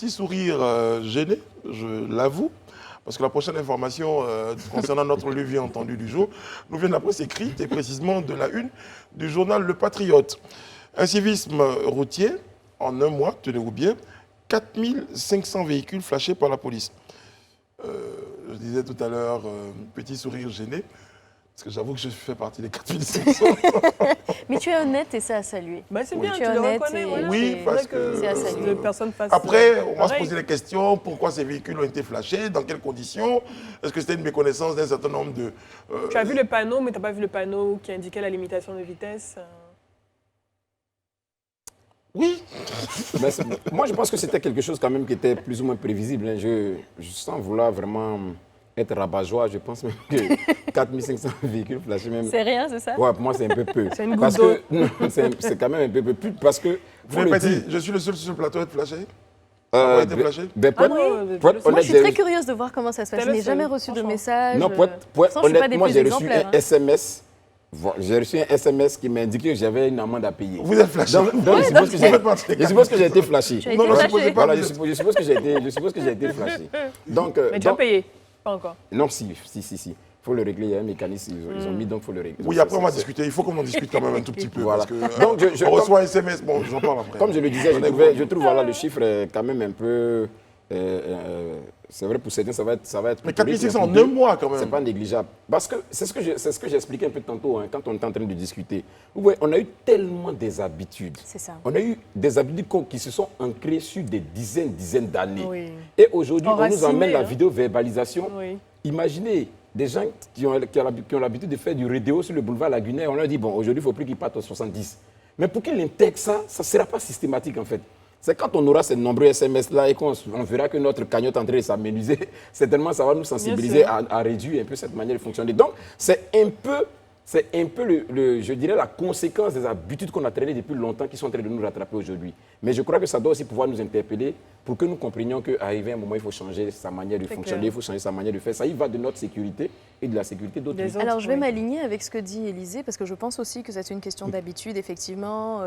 petit sourire gêné, je l'avoue, parce que la prochaine information concernant notre levier entendu du jour nous vient de la presse écrite et précisément de la une du journal Le Patriote. Un civisme routier, en un mois, tenez-vous bien, 4500 véhicules flashés par la police. Je disais tout à l'heure, petit sourire gêné, parce que j'avoue que je fais partie des 4500. Mais tu es honnête et c'est à saluer. Bah, c'est bien, Tu tu es le honnête reconnais. et- Voilà. Oui, parce que c'est à saluer. Personne fasse après, on va se pareil. poser la question, pourquoi ces véhicules ont été flashés, dans quelles conditions? Est-ce que c'était une méconnaissance d'un certain nombre de... Tu as vu le panneau, mais tu n'as pas vu le panneau qui indiquait la limitation de vitesse. Oui, Ben, moi, je pense que c'était quelque chose quand même qui était plus ou moins prévisible. Hein. Je sens vouloir vraiment être rabat-joie. Je pense même que 4500 véhicules flashés même. C'est rien, c'est ça? Ouais, pour moi, c'est un peu peu. C'est une Parce goutte que non, c'est quand même un peu peu plus parce que vous faut le répétez, dire. je suis le seul sur ce plateau à être flashé? Avoir été flashé? Pour être non, honnête, Moi, je suis très curieuse de voir comment ça se passe. T'es Je le n'ai jamais seul, reçu de franchement. message. Non, pour être Pourtant, je suis pas honnête, des moi, plus j'ai reçu exemplaires, un hein. SMS. J'ai reçu un SMS qui m'indiquait que j'avais une amende à payer. Vous êtes flashé? Donc, je suppose que Vous faites partie des je suppose que j'ai été flashé. Tu as été Non, non, flashé. supposez pas. Voilà, je suppose que j'ai été flashé. Donc, Mais tu as payé. Pas encore. non, si. Il faut le régler, il y a un mécanisme, ils ont mis, donc il faut le régler. Oui, Donc, après on va c'est- discuter. Il faut qu'on en discute quand même un tout petit peu. Voilà. Parce que, Donc, on reçoit un SMS, bon, j'en parle après. Comme je le disais, je trouve voilà, le chiffre est quand même un peu... c'est vrai, pour certains, ça va être Mais plutôt riche, 4600 en pour d'autres, un mois quand c'est même. pas négligeable. Parce que c'est ce que j'expliquais un peu tantôt, hein, quand on était en train de discuter. Vous voyez, on a eu tellement des habitudes. C'est ça. On a eu des habitudes qui se sont ancrées sur des dizaines d'années. Oui. Et aujourd'hui, on nous Enracinées, emmène la hein. vidéo-verbalisation. Oui. Imaginez des gens qui ont l'habitude de faire du rodéo sur le boulevard Lagunaire. On leur dit, bon, aujourd'hui, il ne faut plus qu'ils partent aux 70. Mais pour qu'ils intègrent ça, ça ne sera pas systématique en fait. C'est quand on aura ces nombreux SMS-là et qu'on verra que notre cagnotte est en train de s'aménuiser, certainement ça va nous sensibiliser à réduire un peu cette manière de fonctionner. Donc, c'est un peu, je dirais, la conséquence des habitudes qu'on a traînées depuis longtemps qui sont en train de nous rattraper aujourd'hui. Mais je crois que ça doit aussi pouvoir nous interpeller pour que nous comprenions qu'arrivé un moment, il faut changer sa manière de fonctionner, clair. il faut changer sa manière de faire. Ça y va de notre sécurité et de la sécurité d'autres. Des autres. Alors, je vais oui. m'aligner avec ce que dit Élisée, parce que je pense aussi que c'est une question d'habitude, effectivement.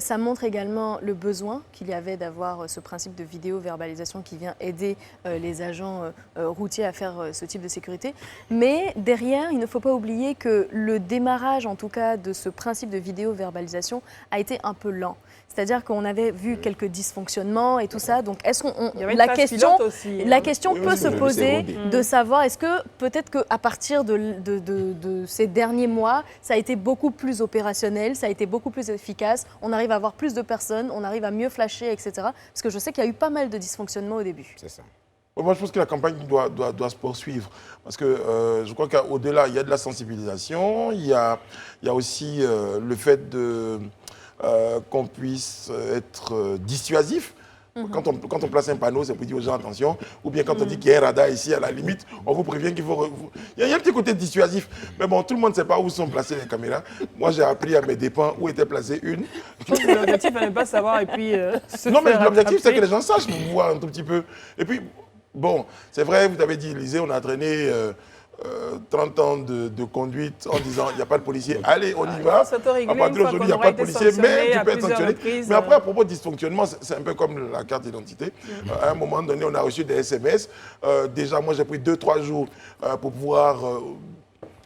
Ça montre également le besoin qu'il y avait d'avoir ce principe de vidéo-verbalisation qui vient aider les agents routiers à faire ce type de sécurité. Mais derrière, il ne faut pas oublier que le démarrage, en tout cas, de ce principe de vidéo-verbalisation a été un peu lent. C'est-à-dire qu'on avait vu quelques dysfonctionnements et tout ça. Donc, est-ce qu'on Il y avait une la phase question, pilote aussi, hein. la question Oui, peut oui, se oui, poser c'est de savoir est-ce que peut-être qu'à partir de ces derniers mois, ça a été beaucoup plus opérationnel, ça a été beaucoup plus efficace. On arrive à avoir plus de personnes, on arrive à mieux flasher, etc. Parce que je sais qu'il y a eu pas mal de dysfonctionnements au début. C'est ça. Moi, je pense que la campagne doit se poursuivre. Parce que je crois qu'au-delà, il y a de la sensibilisation, il y a aussi le fait qu'on puisse être dissuasif. Quand on place un panneau, c'est pour dire aux gens attention. Ou bien quand on dit qu'il y a un radar ici, à la limite, on vous prévient qu'il faut... Il y a un petit côté dissuasif. Mais bon, tout le monde ne sait pas où sont placées les caméras. Moi, j'ai appris à mes dépens où était placée une. Je pense que l'objectif n'est pas savoir et puis. Non, mais l'objectif, c'est que les gens sachent, pour voir un tout petit peu. Et puis, bon, c'est vrai, vous avez dit, Élisée, on a traîné 30 ans de conduite en disant, il n'y a pas de policier, allez, on y va. ça peut régler À une partir fois d'aujourd'hui, il n'y a qu'on pas aura de été policier, mais sanctionné tu à peux être plusieurs sanctionné. reprises, Mais après, à propos de dysfonctionnement, c'est un peu comme la carte d'identité. À un moment donné, on a reçu des SMS. Déjà, moi, j'ai pris 2-3 jours pour pouvoir...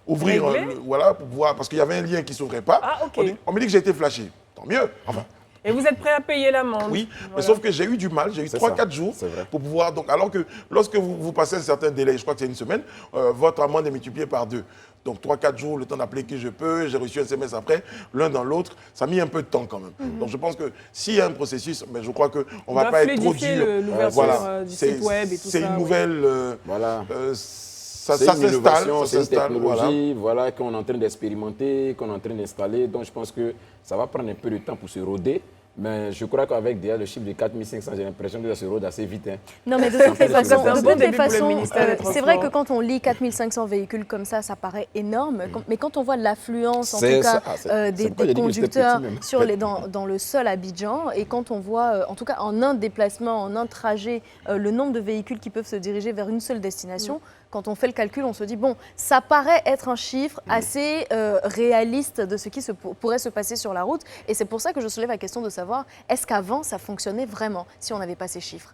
ouvrir, Régler voilà, pour pouvoir, parce qu'il y avait un lien qui ne s'ouvrait pas. Ah, ok. On me dit que j'ai été flashé. Tant mieux. Enfin, Et vous êtes prêt à payer l'amende? oui, mais Voilà. sauf que j'ai eu du mal, j'ai eu C'est 3-4 ça, jours c'est vrai. pour pouvoir... Donc, alors que lorsque vous passez un certain délai, je crois que c'est une semaine, votre amende est multipliée par 2. Donc 3-4 jours, le temps d'appeler qui je peux, j'ai reçu un SMS après, l'un dans l'autre, ça a mis un peu de temps quand même. Donc je pense que s'il y a un processus, mais je crois qu'on ne va doit pas être trop fluidifier dur. l'ouverture du site web et tout ça. C'est une oui. nouvelle... Voilà. ça C'est une s'installe, innovation, ça c'est une s'installe, voilà. technologie voilà, qu'on est en train d'expérimenter, qu'on est en train d'installer. Donc je pense que ça va prendre un peu de temps pour se roder. Mais je crois qu'avec déjà le chiffre de 4500, j'ai l'impression que ça se rôde assez vite. Hein. Non, mais de toutes les façons, C'est un de bon toutes les début pour le façons, ministère des c'est vrai que Transports. quand on lit 4500 véhicules comme ça paraît énorme. Mais quand on voit l'affluence, en C'est tout cas, ça, c'est des pourquoi j'ai dit que c'était conducteurs petit même. dans le seul Abidjan, et quand on voit, en tout cas en un déplacement, en un trajet, le nombre de véhicules qui peuvent se diriger vers une seule destination, quand on fait le calcul, on se dit, bon, ça paraît être un chiffre assez réaliste de ce qui pourrait se passer sur la route. Et c'est pour ça que je soulève la question de savoir, est-ce qu'avant, ça fonctionnait vraiment, si on n'avait pas ces chiffres ?